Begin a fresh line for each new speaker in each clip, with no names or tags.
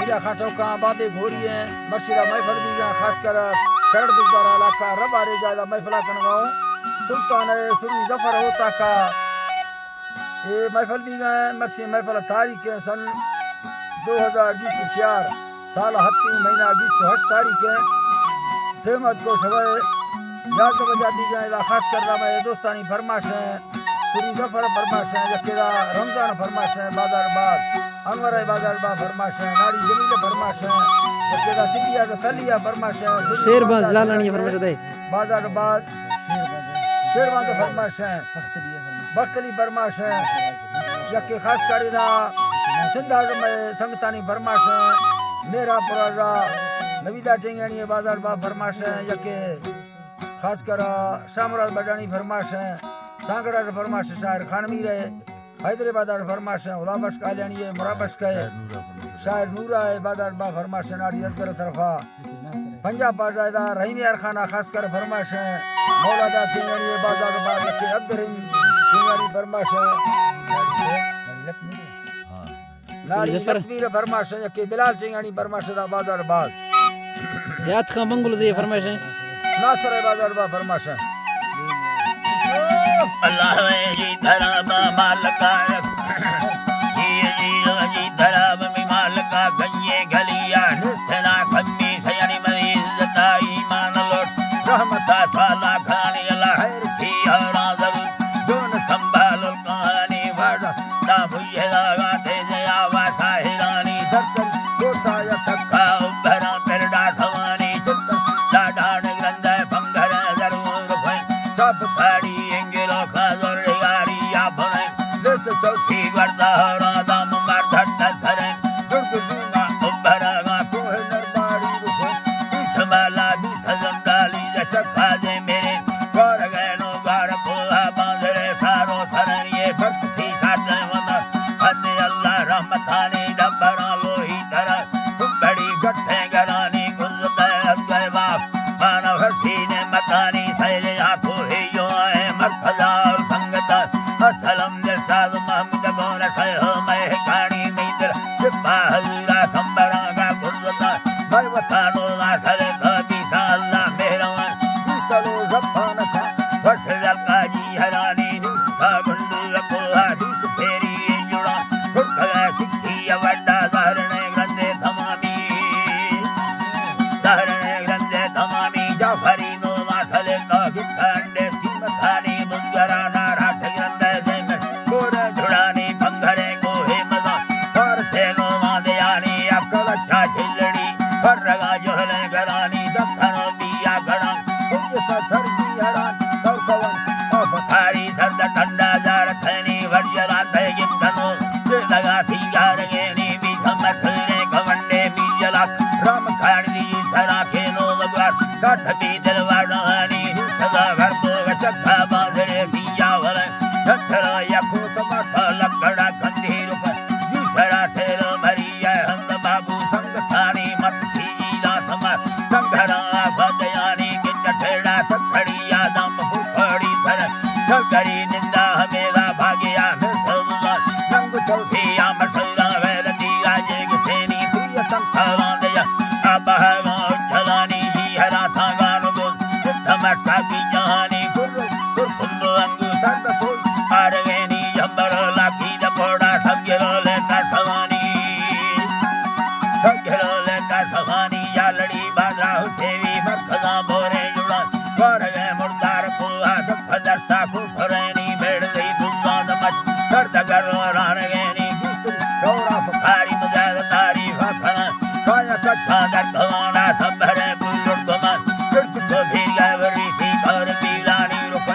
या खाचो का बाबे घोरी है मर्शिदा महफल भी का खास कर करड़ दुबारा इलाका रबारे ज्यादा महफला कनगाओ सुल्तान सुरी जफर होता का ये महफल भी का मर्शी महफल तारीख है सन 2024 साल 7 महीना 20 तारीख है देमत को सवाए याद बजा दी गए खास कर रहा मैं दोस्तानी फरमाश है सुरी जफर फरमाश है यकेदा रमजान फरमाश है बाजार बाद अनवर बाजार बा फरमाश है नाड़ी जमील फरमाश है यकेदा सिटिया का तलिया फरमाश है
शेरबाज लालनी फरमाश है
बाजार बाद शेरबाज फरमाश है बख्तरी फरमाश है यके खास करीदा सिंधा में संगतानी फरमाश है मेरा पुराजा नवीदा टेंगानी बाजार बा फरमाश है यके खास कर शामराज बडानी फरमाश है सांगड़ा फरमाश शायर खानवी रहे हैदराबाद फरमाश है उलाबश कालियानी है मुराबश का शायर नूरा है बाजार बा फरमाश है नाड़ी असगर तरफा पंजाब बाजादा रहीम यार खाना खास कर फरमाश है मौलादा टेंगानी बाजार बा यके अब्दुल टेंगानी फरमाश है नाड़ी लक्ष्मी फरमाश है यके बिलाल टेंगानी फरमाश दा बाजार बाज
याद खां मंगल जी फरमाश है
नासर बाजार बा फरमाश है
अल्लाह जी धराम मालका जी धराम मालका गये गलिया निस्तना खम्मी सयनी मरीज का ईमान लोट रहमता साला खानी अल्लाह की हरा जरूर जोन संभाल कहानी वाड़ा ना भुये लगा दे आवा साहिरानी
दर्शन कोटा या
का उभरा पेरडा थवानी लाडान ग्रंथ पंगर जरूर भई सब फाड़ी एंगलो खाजर यारी या भने दस चौकी वर्दा रादाम मर्धट धरे दुर्ग दूंगा उभरा गा कोह नरबाड़ी रुको इसमाला दी खजम डाली जसखा दे मेरे गोर गैनो गार पोहा बांधरे सारो सरन ये भक्ति साथ वना हद अल्लाह रहमतानी डबरा लोही तरह बड़ी गट्ठे गरानी गुजरत अगय बाप मानव हसीने मकानी सैले आंखों है यो है मरखजा और संगत असलम जसाद महमूद बोन सहो मैं कहानी मीदर जिब्बा हजूरा संबरा का गुजरत भाई बतानो आखिर कभी सा अल्लाह मेहरबान चलो जफान का वसल का जी हरानी का गुंडू रखो हदीस फेरी जुड़ा खुदा सिक्की वड्डा धारणे ग्रंथे थमामी धारणे ग्रंथे थमामी जाफरी नो वासले का गिखंडे सिमखानी मुंगरा नाराठ ग्रंथे जैन गोरे झुड़ानी पंगरे को हे मजा पर सेनो मादयानी अकल अच्छा छिलड़ी पर रगा जोहले गरानी दखनो बिया गड़ा कुछ सरजी हरान कौकवन बुखारी सर्द ठंडा जार थनी वर्जरा तयगिम धनो लगा सिंगार गेनी भी समथले गवंडे बीजला राम खाड़ी सरा के नो बगवार काठ भी दिलवानी सदा घर तो चक्का बांधरे सिया वल छठरा यखो समथ लकड़ा कंधीर पर दूसरा सेरो मरिया हम बाबू संग थानी मत खीला समर संघरा भदयानी के चठड़ा सखड़िया दम फुफड़ी धर छगड़ी निंदा हमेरा भाग्या नंग चौथिया मसला वेलती राजे सेनी प्रिय संखला दया अबहवा उज्जलानी ही हरा सागान बोल धमस्का की जहानी कुर्कुंडो अंगु सर्द फूल आरगेनी जंबर लाकी जपोड़ा सग्गिरो लेकर सवानी या लड़ी बाजा हुसेवी मरखदा बोरे जुड़ा कर गए मुर्दार पुआ दुख दस्ता कुफरेनी बेड़ गई दुगान मच दर्द करो रानगेनी गौरा फखारी मुजाद तारी फखना काया कट्ठा दर्दवाना सब भरे बुजुर्ग मन दुर्ग को भी गवरी सी कर दीलानी रुक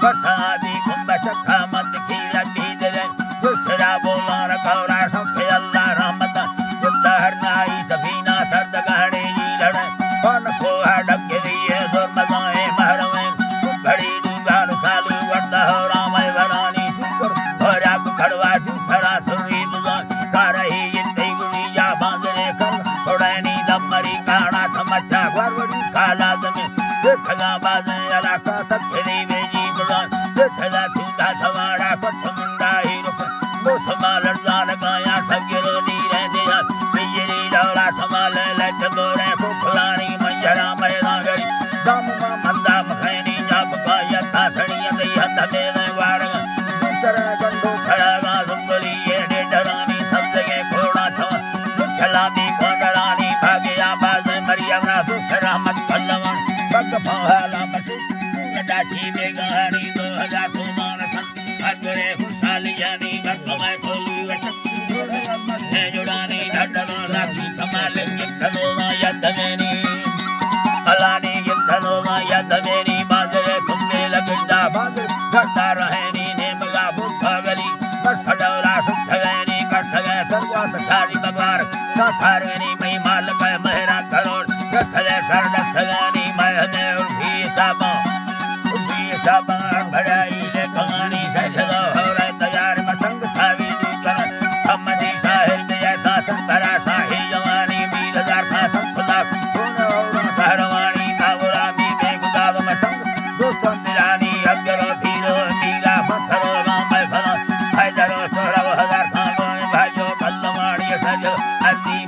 कट्ठा दी कुंभ चक्का मत की लगी दे दूसरा बोला गौरा सब अल्लाह रहमत युद्ध हरनाई सफीना सर्द गहरे खड़ौला संभाल ले चतोरे फुफलानी मंजरा मैदा गड़ी दम मंदा मखैनी जब पाया तासड़ी दई हद में वाड़ दूसरा गंडो खड़ा सुंदरी ये डरानी सब जगह घोड़ा छवा छला दी कोडरानी भागे आवाज मरियम ना दूसरा मत पल्लवन बग पहला मसू डाची बेगानी 2000 सुमान सन अगरे खुशाली यानी गतमै खोली वचन है जुड़ानी ढडनो लागी संभाले यद्धनो यद्धमेनी अलानी यद्धनो यद्धमेनी बाजरे तुम्बे लगड़ा बाग करता रहेनी नेमगा भूखगली बस खडौला सुखगनी कसगे सर्वात सारी बगवार साथारनी मई मालक मेहरा करोड़ कसगे सरदसगनी महने उठी साबा भराई ले कहानी सजलो होरे तैयार मसंग थावी दूकर हमदी साहिर जैसा संतरा साही जवानी 20,000 का संपदा सोना और सहरवानी कावरा मी बेगुदार मसंग दोस्तों दिलानी अगरो धीरो नीला पत्थरो गांव में भला हैदरो 16,000 का भाइयों बल्लवाड़ी सजो अल्ली